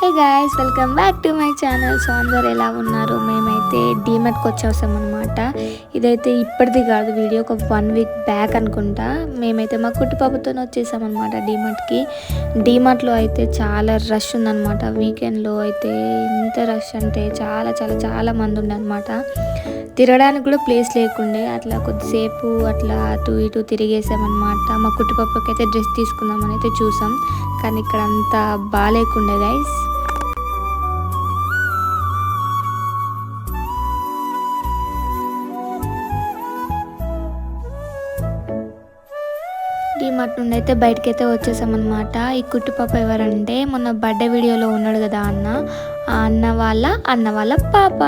Hey guys, welcome back to my channel. So అందరు ఎలా ఉన్నారు? మేమైతే డీమార్ట్కి వచ్చేసాం అనమాట. ఇదైతే ఇప్పటిది కాదు, వీడియో ఒక 1 వీక్ బ్యాక్ అనుకుంటా. మేమైతే మా కుట్టి పాపతో వచ్చేసాం అనమాట డీమార్ట్కి. డీమార్ట్లో అయితే చాలా రష్ ఉందన్నమాట. వీకెండ్లో అయితే ఇంత రష్ అంటే చాలా చాలా చాలా మంది ఉండనమాట. తిరగడానికి కూడా ప్లేస్ లేకుండే. అట్లా కొద్దిసేపు అట్లా అటు ఇటు తిరిగేసామన్నమాట. మా కుట్టి పాపకి అయితే డ్రెస్ తీసుకుందామని అయితే చూసాం, కానీ ఇక్కడ అంతా బాగాలేకుండే గైస్. డీమార్ట్ నుండి అయితే బయటకైతే వచ్చేసామన్నమాట. ఈ కుట్టి పాప ఎవరంటే మొన్న బర్త్డే వీడియోలో ఉన్నాడు కదా ఆ అన్న వాళ్ళ పాప.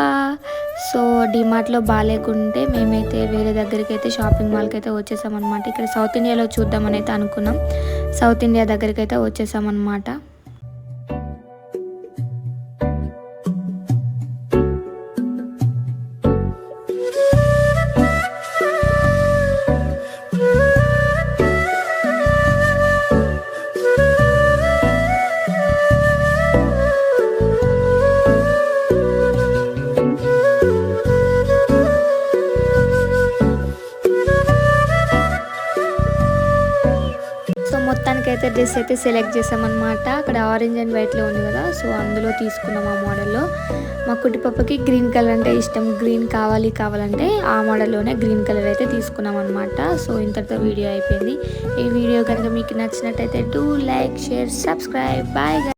సో డీమార్ట్లో బాగాలేకుంటే మేమైతే వేరే దగ్గరికి అయితే షాపింగ్ మాల్కి అయితే వచ్చేసామన్నమాట. ఇక్కడ సౌత్ ఇండియాలో చూద్దామని అయితే అనుకున్నాం. సౌత్ ఇండియా దగ్గరికి అయితే వచ్చేసామన్నమాట. మొత్తానికైతే డ్రెస్ అయితే సెలెక్ట్ చేసామన్నమాట. అక్కడ ఆరెంజ్ అండ్ వైట్లో ఉంది కదా, సో అందులో తీసుకున్నాం ఆ మోడల్లో. మా కుట్టి పాపకి గ్రీన్ కలర్ అంటే ఇష్టం. గ్రీన్ కావాలంటే ఆ మోడల్లోనే గ్రీన్ కలర్ అయితే తీసుకున్నాం అనమాట. సో ఇంతటితో వీడియో అయిపోయింది. ఈ వీడియో కనుక మీకు నచ్చినట్టయితే do like, share, subscribe. Bye.